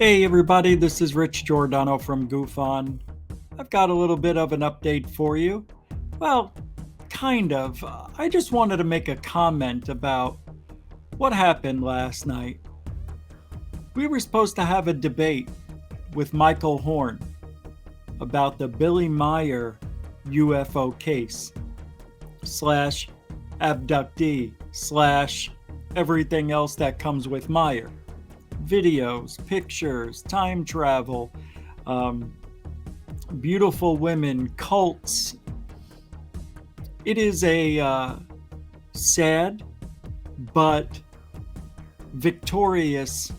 Hey everybody, this is Rich Giordano from Goof On. I've got a little bit of an update for you. Well, kind of. I just wanted to make a comment about what happened last night. We were supposed to have a debate with Michael Horn about the Billy Meyer UFO case slash abductee slash everything else that comes with Meyer. Videos, pictures, time travel, um, beautiful women, cults. It is a sad but victorious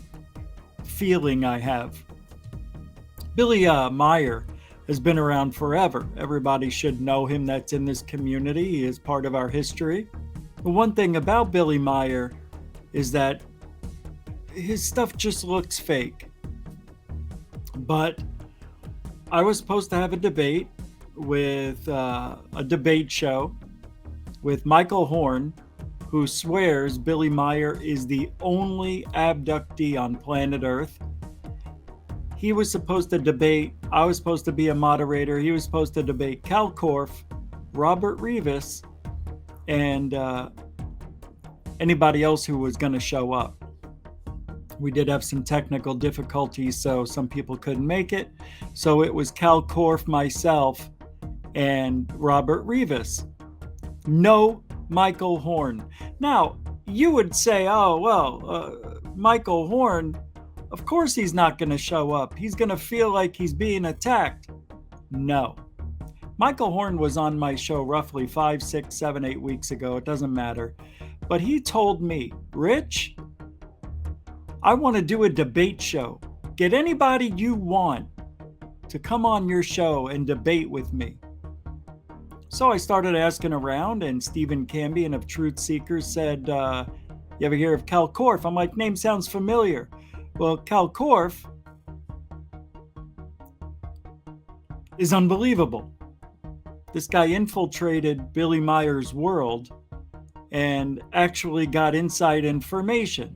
feeling I have. Billy Meyer has been around forever. Everybody should know him that's in this community. He is part of our history. The one thing about Billy Meyer is that his stuff just looks fake. But I was supposed to have a debate with a debate show with Michael Horn, who swears Billy Meyer is the only abductee on planet Earth. He was supposed to debate, I was supposed to be a moderator, he was supposed to debate Cal Korff, Robert Rivas, and anybody else who was going to show up. We did have some technical difficulties, so some people couldn't make it. So it was Cal Korff, myself, and Robert Rivas. No Michael Horn. Now, you would say, oh, well, Michael Horn, of course he's not going to show up. He's going to feel like he's being attacked. No. Michael Horn was on my show roughly 5, 6, 7, 8 weeks ago. It doesn't matter. But he told me, Rich, I want to do a debate show. Get anybody you want to come on your show and debate with me. So I started asking around, and Stephen Cambion of Truth Seekers said, you ever hear of Cal Korff? I'm like, name sounds familiar. Well, Cal Korff is unbelievable. This guy infiltrated Billy Meyer's world and actually got inside information.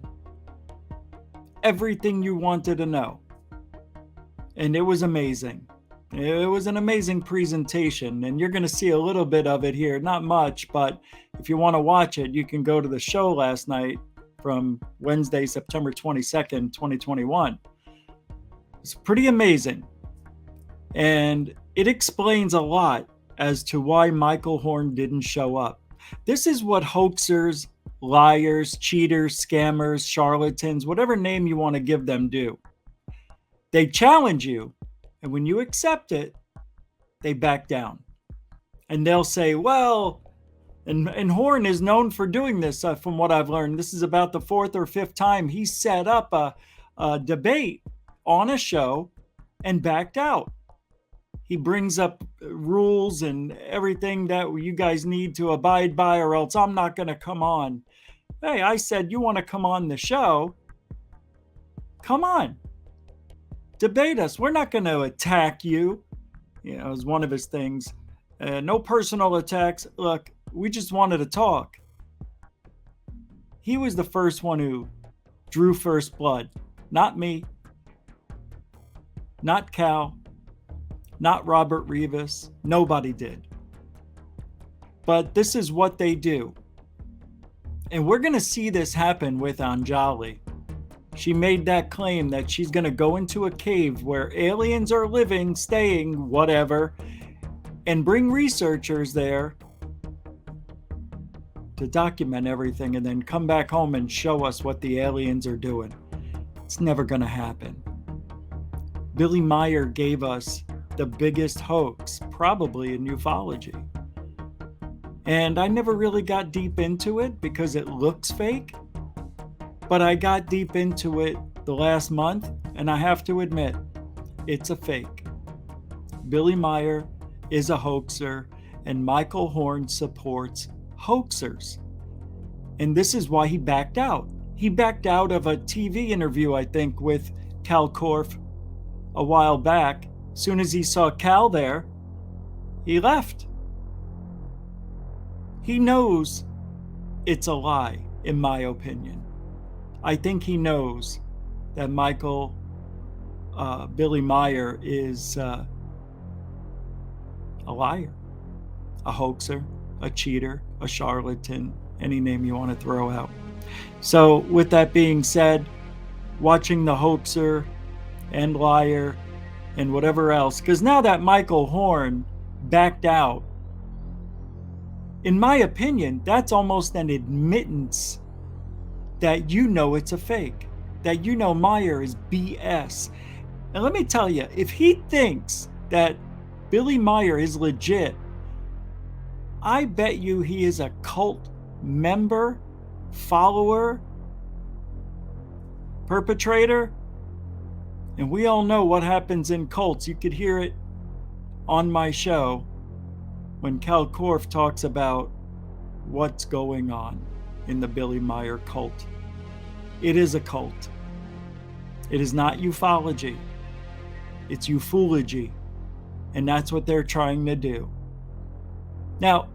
Everything you wanted to know. And it was amazing. It was an amazing presentation, and you're going to see a little bit of it here. Not much, but if you want to watch it, you can go to the show last night from Wednesday, September 22nd, 2021. It's pretty amazing. And it explains a lot as to why Michael Horn didn't show up. This is what hoaxers, liars, cheaters, scammers, charlatans, whatever name you want to give them do. They challenge you, and when you accept it, they back down. And they'll say, well, and Horn is known for doing this from what I've learned. This is about the 4th or 5th time he set up a debate on a show and backed out. He brings up rules and everything that you guys need to abide by, or else I'm not going to come on. Hey, I said, you want to come on the show? Come on. Debate us. We're not going to attack you. You know, as one of his things. No personal attacks. Look, we just wanted to talk. He was the first one who drew first blood. Not me. Not Cal. Not Robert Rivas. Nobody did. But this is what they do. And we're going to see this happen with Anjali. She made that claim that she's going to go into a cave where aliens are living, staying, whatever, and bring researchers there to document everything and then come back home and show us what the aliens are doing. It's never going to happen. Billy Meyer gave us the biggest hoax, probably in ufology. And I never really got deep into it because it looks fake. But I got deep into it the last month, and I have to admit, it's a fake. Billy Meyer is a hoaxer, and Michael Horn supports hoaxers. And this is why he backed out. He backed out of a TV interview, I think, with Cal Korff a while back. As soon as he saw Cal there, he left. He knows it's a lie, in my opinion. I think he knows that Michael Billy Meyer is a liar, a hoaxer, a cheater, a charlatan, any name you want to throw out. So, with that being said, watching the hoaxer and liar and whatever else, because now that Michael Horn backed out, in my opinion, that's almost an admittance that you know it's a fake, that you know Meyer is BS. And let me tell you, if he thinks that Billy Meyer is legit, I bet you he is a cult member, follower, perpetrator. And we all know what happens in cults. You could hear it on my show when Cal Korff talks about what's going on in the Billy Meyer cult. It is a cult. It is not ufology. It's ufology. And that's what they're trying to do. Now,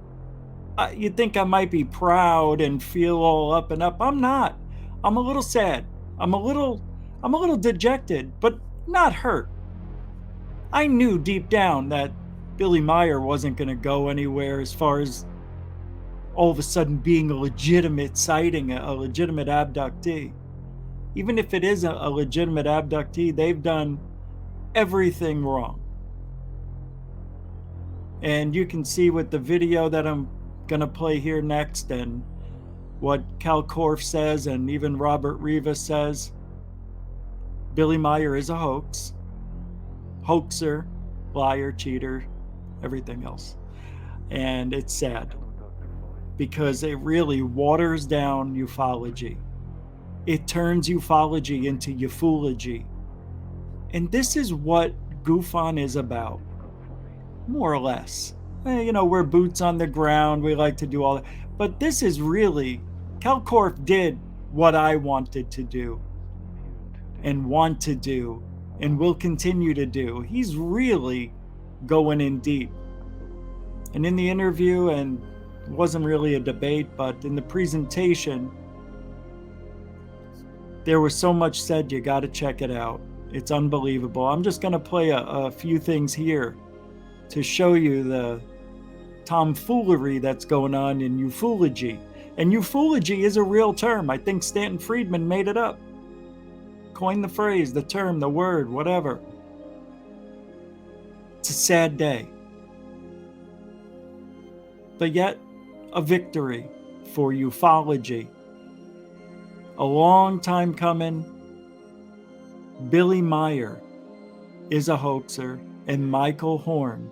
you'd think I might be proud and feel all up and up. I'm not. I'm a little sad. I'm a little dejected, but not hurt. I knew deep down that Billy Meyer wasn't going to go anywhere as far as all of a sudden being a legitimate sighting, a legitimate abductee. Even if it is a legitimate abductee, they've done everything wrong. And you can see with the video that I'm going to play here next and what Cal Korff says and even Robert Rivas says, Billy Meyer is a hoax, hoaxer, liar, cheater, everything else. And it's sad because it really waters down ufology. It turns ufology into ufology. And this is what GUFON is about, more or less. You know, we're boots on the ground. We like to do all that. But this is really, Cal Korff did what I wanted to do and want to do and will continue to do. He's really going in deep. And in the interview, and it wasn't really a debate, but in the presentation, there was so much said, you got to check it out. It's unbelievable. I'm just going to play a few things here to show you the tomfoolery that's going on in ufology. And ufology is a real term. I think Stanton Friedman made it up. Coined the phrase, the term, the word, whatever. It's a sad day. But yet, a victory for ufology. A long time coming. Billy Meyer is a hoaxer, and Michael Horn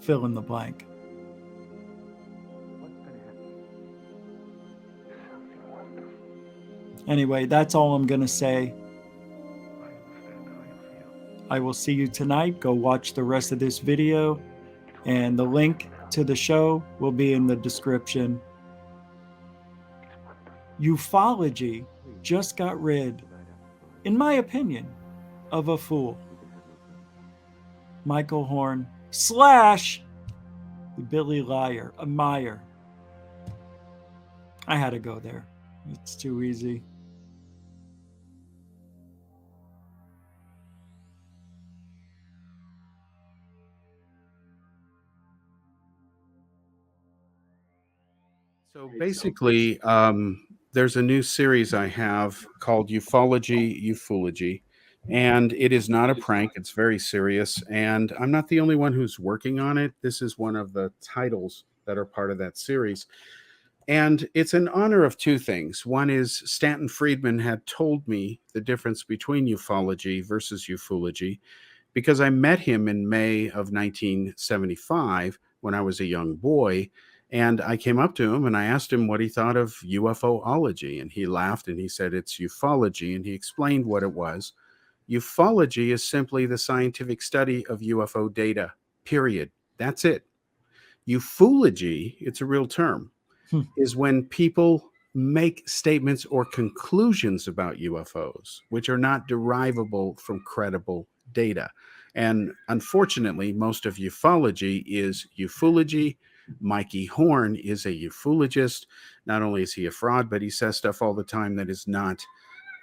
fill in the blank. Anyway, that's all I'm going to say. I will see you tonight. Go watch the rest of this video, and the link to the show will be in the description. Ufology just got rid, in my opinion, of a fool. Michael Horn / Billy Meyer. I had to go there. It's too easy. So basically, there's a new series I have called Ufology, and it is not a prank. It's very serious, and I'm not the only one who's working on it. This is one of the titles that are part of that series. And it's in honor of two things. One is Stanton Friedman had told me the difference between ufology versus ufology because I met him in May of 1975 when I was a young boy. And I came up to him and I asked him what he thought of UFOlogy. And he laughed and he said, it's ufology. And he explained what it was. Ufology is simply the scientific study of UFO data, period. That's it. Ufology, it's a real term, is when people make statements or conclusions about UFOs, which are not derivable from credible data. And unfortunately, most of ufology is ufology, Mikey Horn is a ufologist. Not only is he a fraud, but he says stuff all the time that is not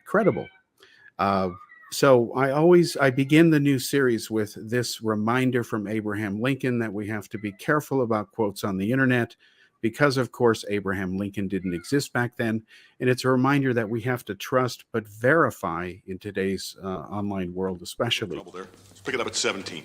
credible. So I begin the new series with this reminder from Abraham Lincoln that we have to be careful about quotes on the internet because, of course, Abraham Lincoln didn't exist back then. And it's a reminder that we have to trust but verify in today's online world, especially. Trouble there. Let's pick it up at 17.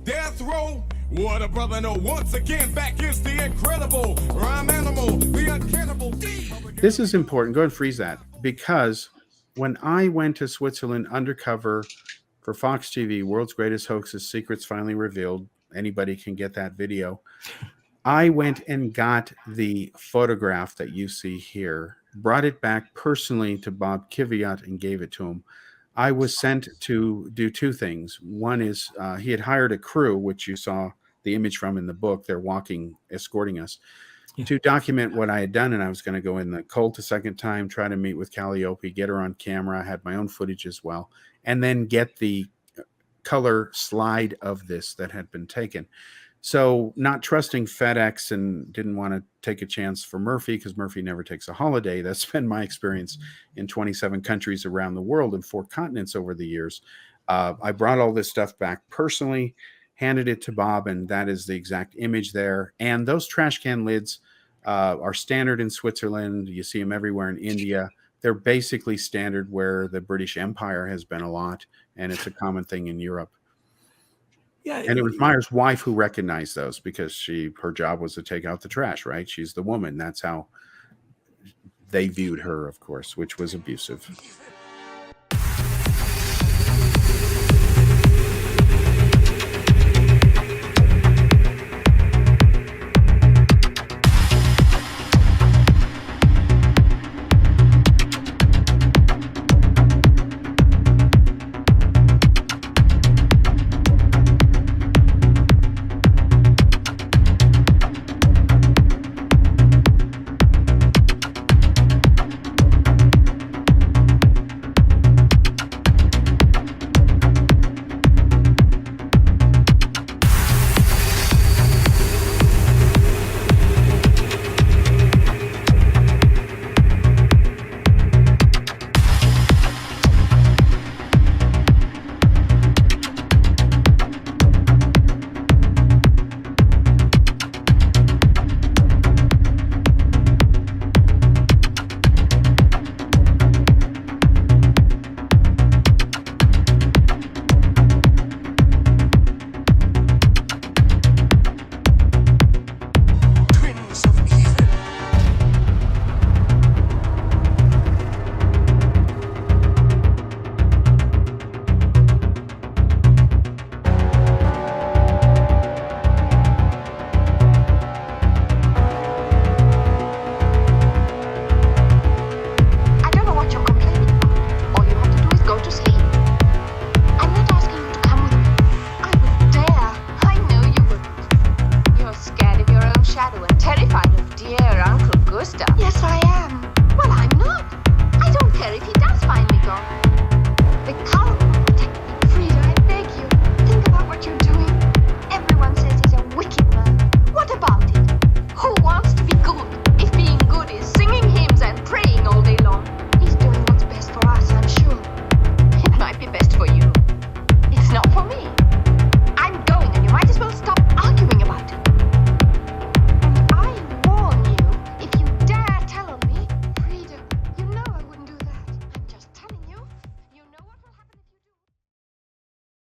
Death row, what a brother know. Once again, back is the incredible rhyme animal, the uncannibal D. This is important. Go ahead and freeze that. Because when I went to Switzerland undercover for Fox TV, World's Greatest Hoaxes, Secrets Finally Revealed, anybody can get that video. I went and got the photograph that you see here, brought it back personally to Bob Kiviat and gave it to him. I was sent to do two things. One is he had hired a crew, which you saw the image from in the book. They're walking, escorting us, to document what I had done. And I was going to go in the cold a second time, try to meet with Calliope, get her on camera. I had my own footage as well, and then get the color slide of this that had been taken. So not trusting FedEx and didn't want to take a chance for Murphy because Murphy never takes a holiday. That's been my experience in 27 countries around the world and 4 continents over the years. I brought all this stuff back personally, handed it to Bob, and that is the exact image there. And those trash can lids are standard in Switzerland. You see them everywhere in India. They're basically standard where the British Empire has been a lot, and it's a common thing in Europe. Yeah, and it was Meyer's wife who recognized those because her job was to take out the trash, right? She's the woman. That's how they viewed her, of course, which was abusive.